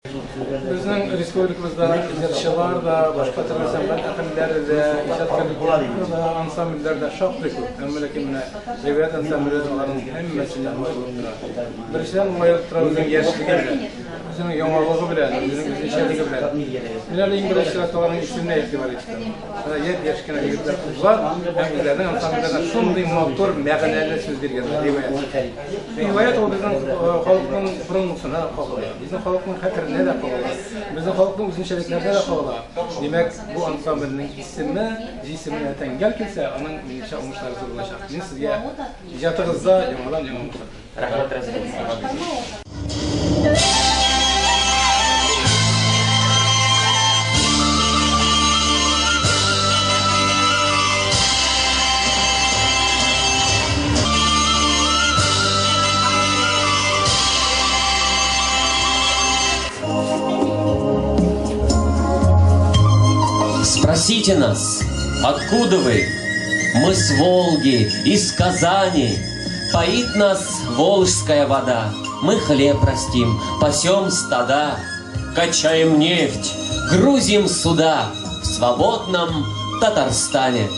Bizning respublikamizda ijodchilar da, boshqa turli san'at ahamlari da, ijodkorlar da, ansambullar da shoqlik ko'p. Mamlakatimizda rivoyat ansambullarning hammasini amalga oshiradi. Birinchidan muayyan turadigan yarashligida, bizning yomg'irligi bilan, bizning o'zgarishlarga bilan. Bular eng birinchi raqamning ishini e'tibor etdim. Mana 7 yoshgina yigitlar qizlar, hammalarning ansambullarida shunday motor ma'nolarni so'zlaydiganlar rivoyat. Rivoyat u bizning xalqning burungisini qo'g'laydi. Bizning xalqning xatirini da qo'g'laydi. Bizning xalqning o'zgarishlarida da qo'g'laydi. Demak, bu ansambulning ismi, jismini tangal kelsa, uning insha umushlari zo'rlashadi. Men sizga ijotingizda yomon. Rahmat. Спросите нас, откуда вы? Мы с Волги, из Казани. Поит нас волжская вода. Мы хлеб растим, пасем стада. Качаем нефть, грузим суда в свободном Татарстане.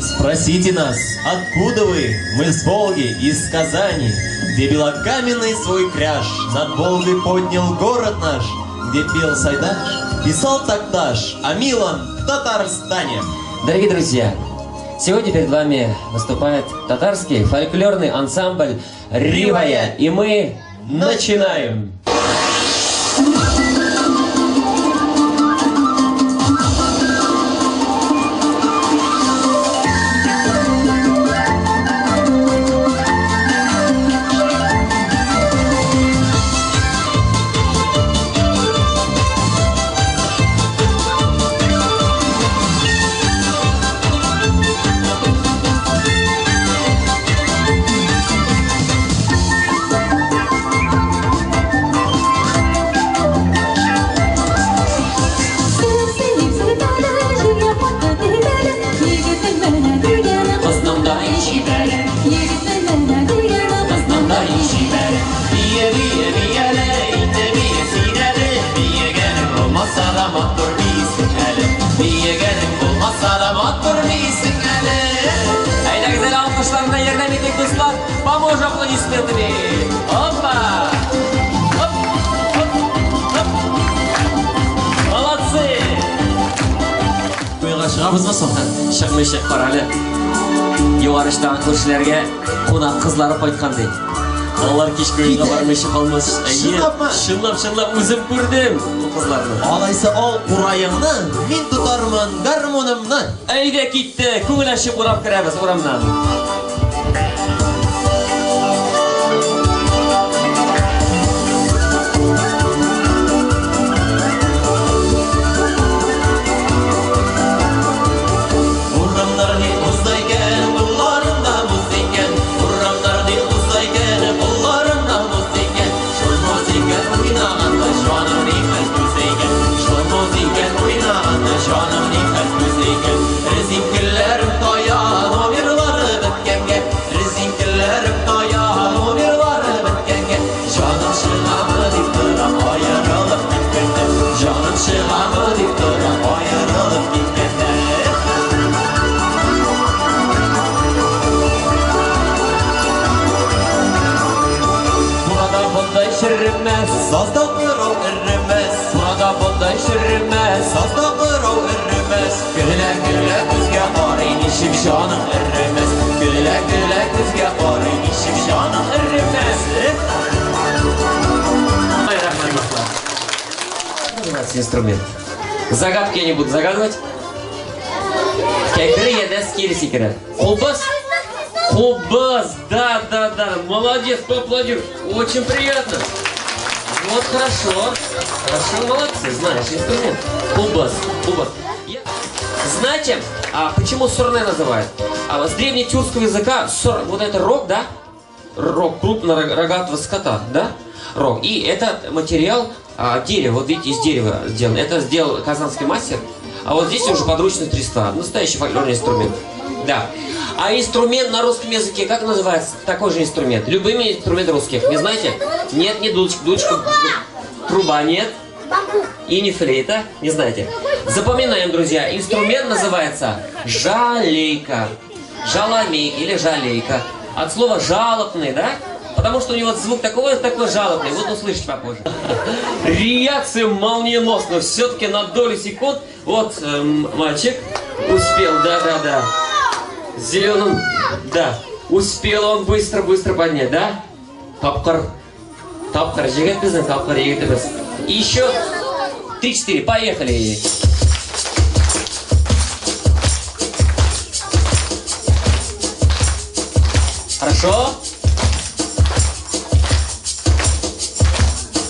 Спросите нас, откуда вы? Мы с Волги, из Казани. Где белокаменный свой кряж над Волгой поднял город наш. Где пел Сайдаш, писал Такташ, а Милан в Татарстане. Дорогие друзья, сегодня перед вами выступает татарский фольклорный ансамбль «Ривая». И мы начинаем! Поможем аплодисментами. Опа! Оп, оп, оп. Молодцы! Buyurlar шығабызмы соған? Шықмай-шық қаралы. Юғарыштаған көршілерге қонақ қызлары қайтқан дейді. Олар кеш көйінға бармайшы қалмас. Шынлап өзім көрдім қызларны. Алайса ал урайыңны, мен тұтармын гармонымны. Әйде кетті, көңіл ашып ұрап кірәбіз ұрамнан. Sazda qırov ürümez, Burada bunday sürünmez. sazda qırov ürümez. Güle kızga qarayın işim canım ürümez. Güle kızga qarayın işim canım ürümez. Называется инструмент. Загадки я не буду загадывать. Кекры еда скири секрет. Хубас? Хубас, да. Молодец, поаплодируй. Очень приятно. Вот хорошо, молодцы, знаешь, инструмент. Хубас. Знаете, почему сурне называют? С древнетюркского языка вот это рог, да? Рог крупнорогатого скота, да? Рог. И это материал дерева, вот видите, из дерева сделан. Это сделал казанский мастер. А вот здесь уже подручные средства. Настоящий фольклорный инструмент. Да. А инструмент на русском языке, как называется такой же инструмент? Любыми инструментами русских, не знаете? Нет, не дудочка. Труба нет. И не флейта. Не знаете. Запоминаем, друзья. Инструмент называется жалейка. Жаламейка или жалейка. От слова жалобный, да? Потому что у него звук такой жалобный. Вот услышите попозже. Реакция молниеносная. Все-таки на долю секунд. Вот мальчик успел, да. Зеленым, да. Успел он быстро поднять, да? Тапкар, жигет біздің, тапкар егетіміз. И еще 3-4, поехали. Хорошо?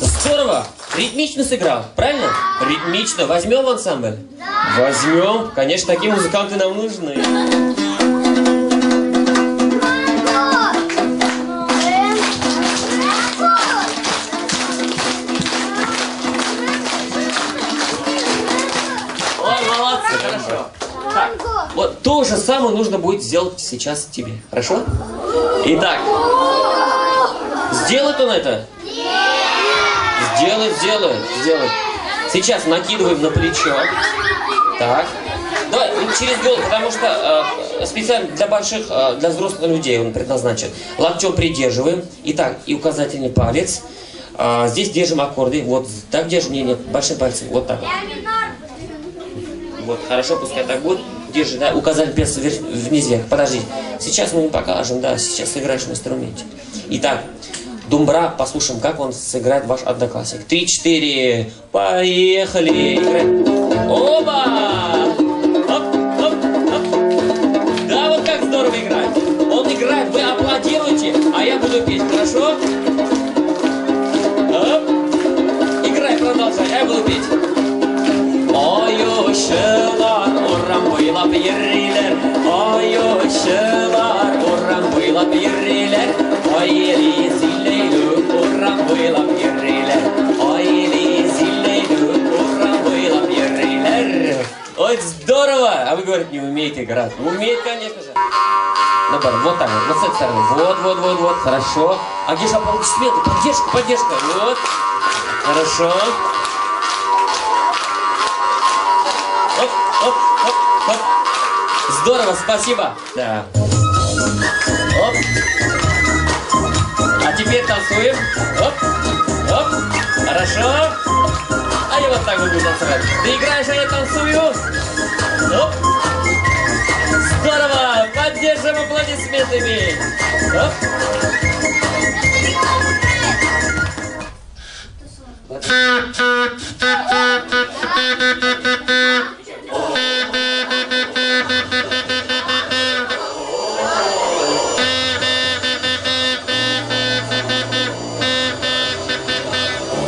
Здорово! Ритмично сыграл, правильно? Ритмично. Возьмем в ансамбль? Возьмем. Конечно, такие музыканты нам нужны. Хорошо. Так, вот то же самое нужно будет сделать сейчас тебе. Хорошо? Итак, сделает он это? Сделает. Сейчас накидываем на плечо. Так. Давай через голову, потому что специально для больших, для взрослых людей он предназначен. Локтем придерживаем. Итак, и указательный палец. Здесь держим аккорды. Вот так держим. Нет, большим пальцем. Вот так. Вот, хорошо, пускай так будет. Держи, да, указательный палец вниз вверх. Подожди. Сейчас мы не покажем, да, сейчас сыграешь на инструменте. Итак, думбра, послушаем, как он сыграет ваш одноклассник. 3-4, поехали. Играем. Оба! Оп. Да, вот как здорово играет. Он играет, вы аплодируете, а я буду петь, хорошо? Оп. Играй, продолжай, а я буду петь. Oyuşlar oran boylap yürüler, oyuşlar oran boylap yürüler, ayeli zilleylu oran boylap yürüler, ayeli zilleylu oran boylap yürüler. Ой, здорово! А вы говорите, не умеете играть. Умеет, конечно же. Наоборот, вот так вот, с этой стороны. Вот, хорошо. А где же аплодисменты? Поддержка. Вот. Хорошо. Оп. Здорово, спасибо. Да. Оп. А теперь танцуем. Оп. Хорошо. А я вот так вот буду танцевать. Ты играешь, а я танцую. Оп. Здорово. Поддержим аплодисментами. Оп.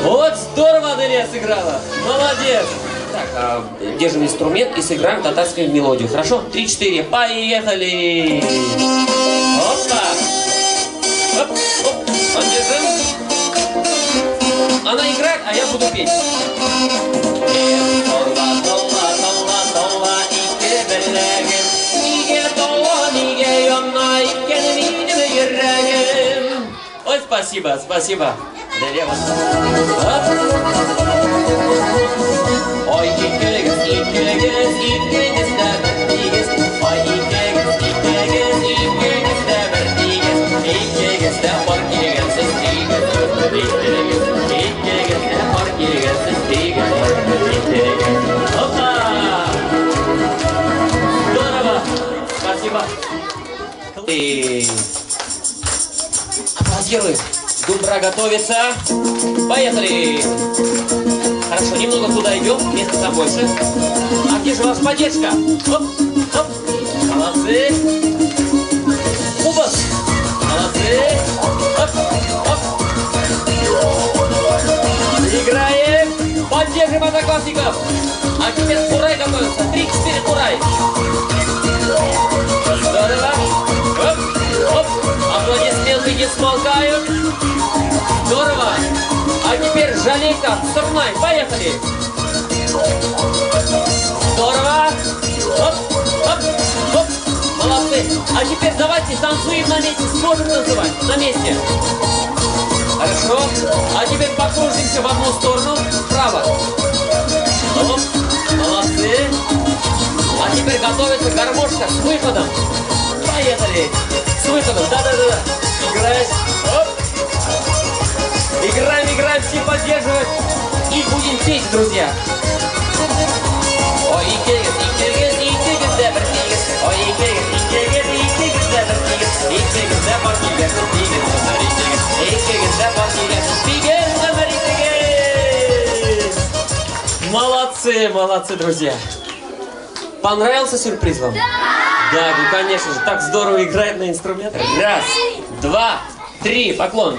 Вот здорово Аделия сыграла. Молодец. Так, держим инструмент и сыграем татарскую мелодию. Хорошо? 3-4. Поехали. Опа. Оп. Поддержим. Она играет, а я буду петь. Ой, спасибо. Ой, здорово! Спасибо! Аплодируем! Думбра готовится! Поехали! Хорошо, немного туда идем, места там больше. А где же ваша поддержка? Оп! Молодцы! Кубок! Молодцы! Оп! Играем! Поддержим одноклассников! А теперь курай готовится! 3-4 курай! Здорово! Оп! Аплодисменты не смолкают! Здорово! А теперь жалейка, стопнай! Поехали! Здорово! Оп! Молодцы! А теперь давайте танцуем на месте! Сможем танцевать? На месте! Хорошо. А теперь покружимся в одну сторону. Вправо. Оп. Молодцы. А теперь готовится гармошка с выходом. Поехали. С выходом. Да-да-да. Играть. Оп. Играем, играем, все поддерживать. И будем петь, друзья. Ой, молодцы, молодцы, друзья. Понравился сюрприз вам? Да! Да, ну конечно же, так здорово играет на инструментах. Раз, два, три, поклон.